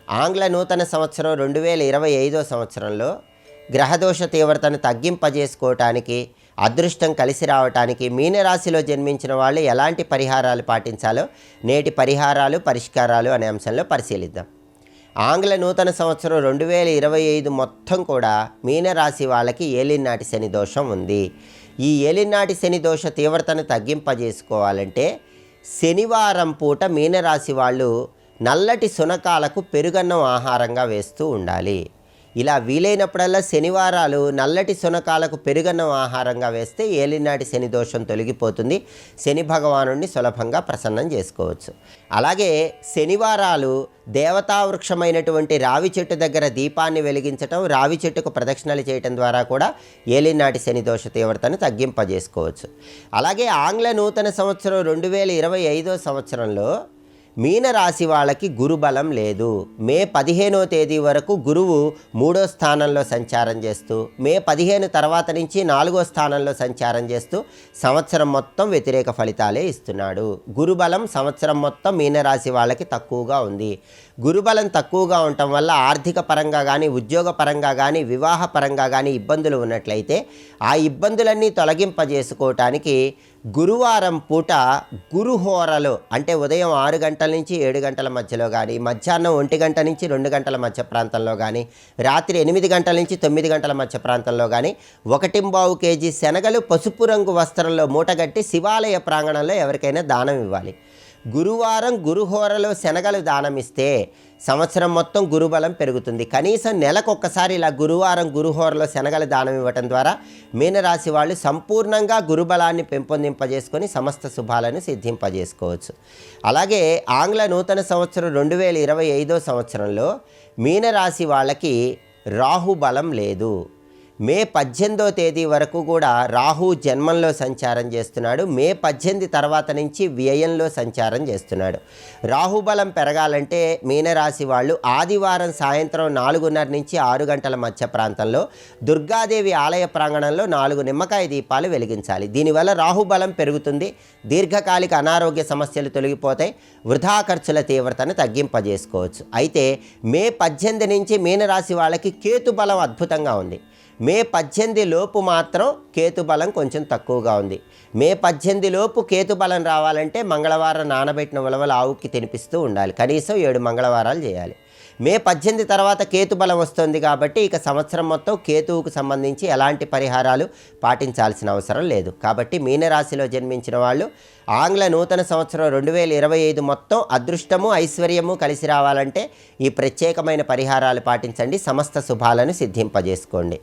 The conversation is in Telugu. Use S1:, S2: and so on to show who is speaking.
S1: ఆంగ్ల నూతన సంవత్సరం 2025 సంవత్సరంలో గ్రహదోష తీవ్రతను తగ్గింపజేసుకోవటానికి, అదృష్టం కలిసి రావటానికి మీనరాశిలో జన్మించిన వాళ్ళు ఎలాంటి పరిహారాలు పాటించాలో నేటి పరిహారాలు, పరిష్కారాలు అనే అంశంలో పరిశీలిద్దాం. ఆంగ్ల నూతన సంవత్సరం 2025 మొత్తం కూడా మీనరాశి వాళ్ళకి ఏలినాటి శని దోషం ఉంది. ఈ ఏలినాటి శని దోష తీవ్రతను తగ్గింపజేసుకోవాలంటే శనివారం పూట మీనరాశి వాళ్ళు నల్లటి శునకాలకు పెరుగన్నం ఆహారంగా వేస్తూ ఉండాలి. ఇలా వీలైనప్పుడల్లా శనివారాలు నల్లటి శునకాలకు పెరుగన్నం ఆహారంగా వేస్తే ఏలినాటి శని దోషం తొలగిపోతుంది. శని భగవానుడిని సులభంగా ప్రసన్నం చేసుకోవచ్చు. అలాగే శనివారాలు దేవతావృక్షమైనటువంటి రావి చెట్టు దగ్గర దీపాన్ని వెలిగించటం, రావి చెట్టుకు ప్రదక్షిణలు చేయటం ద్వారా కూడా ఏలినాటి శని దోష తీవ్రతను తగ్గింపజేసుకోవచ్చు. అలాగే ఆంగ్ల నూతన సంవత్సరం 2025 సంవత్సరంలో మీనరాశి వాళ్ళకి గురుబలం లేదు. మే 15వ తేదీ వరకు గురువు 3వ స్థానంలో సంచారం చేస్తూ, మే 15 తర్వాత నుంచి 4వ స్థానంలో సంచారం చేస్తూ సంవత్సరం మొత్తం వ్యతిరేక ఫలితాలే ఇస్తున్నాడు. గురుబలం సంవత్సరం మొత్తం మీనరాశి వాళ్ళకి తక్కువగా ఉంది. గురుబలం తక్కువగా ఉండటం వల్ల ఆర్థిక పరంగా కానీ, ఉద్యోగ పరంగా కానీ, వివాహ పరంగా కానీ ఇబ్బందులు ఉన్నట్లయితే ఆ ఇబ్బందులన్నీ తొలగింపజేసుకోవటానికి గురువారం పూట గురుహోరలో, అంటే ఉదయం 6 గంటల నుంచి 7 గంటల మధ్యలో కానీ, మధ్యాహ్నం 1 గంట నుంచి 2 గంటల మధ్య ప్రాంతంలో కానీ, రాత్రి 8 గంటల నుంచి 9 గంటల మధ్య ప్రాంతంలో కానీ 1.25 కేజీ శనగలు పసుపు రంగు వస్త్రంలో మూటగట్టి శివాలయ ప్రాంగణంలో ఎవరికైనా దానం ఇవ్వాలి. గురువారం గురుహోరలో శనగలు దానమిస్తే సంవత్సరం మొత్తం గురుబలం పెరుగుతుంది. కనీసం నెలకొక్కసారి ఇలా గురువారం గురుహోరలో శనగలు దానం ఇవ్వటం ద్వారా మీనరాశి వాళ్ళు సంపూర్ణంగా గురుబలాన్ని పెంపొందింపజేసుకొని సమస్త శుభాలను సిద్ధింపజేసుకోవచ్చు. అలాగే ఆంగ్ల నూతన సంవత్సరం 2025 సంవత్సరంలో మీనరాశి వాళ్ళకి రాహుబలం లేదు. మే 18వ తేదీ వరకు కూడా రాహు జన్మంలో సంచారం చేస్తున్నాడు. మే 18 తర్వాత నుంచి వ్యయంలో సంచారం చేస్తున్నాడు. రాహుబలం పెరగాలంటే మీనరాశి వాళ్ళు ఆదివారం సాయంత్రం 4:30 నుంచి 6 గంటల మధ్య ప్రాంతంలో దుర్గాదేవి ఆలయ ప్రాంగణంలో 4 నిమ్మకాయ దీపాలు వెలిగించాలి. దీనివల్ల రాహుబలం పెరుగుతుంది. దీర్ఘకాలిక అనారోగ్య సమస్యలు తొలగిపోతాయి. వృధా ఖర్చుల తీవ్రతను తగ్గింపజేసుకోవచ్చు. అయితే మే 18 నుంచి మీనరాశి వాళ్ళకి కేతుబలం అద్భుతంగా ఉంది. మే 18 లోపు మాత్రం కేతుబలం కొంచెం తక్కువగా ఉంది. మే 18 లోపు కేతుబలం రావాలంటే మంగళవారం నానబెట్టిన ఉలవల ఆవుకి తినిపిస్తూ ఉండాలి. కనీసం 7 మంగళవారాలు చేయాలి. మే 18 తర్వాత కేతుబలం వస్తుంది కాబట్టి ఇక సంవత్సరం మొత్తం కేతువుకు సంబంధించి ఎలాంటి పరిహారాలు పాటించాల్సిన అవసరం లేదు. కాబట్టి మీనరాశిలో జన్మించిన వాళ్ళు ఆంగ్ల నూతన సంవత్సరం 2025 మొత్తం అదృష్టము, ఐశ్వర్యము కలిసి రావాలంటే ఈ ప్రత్యేకమైన పరిహారాలు పాటించండి. సమస్త శుభాలను సిద్ధింపజేసుకోండి.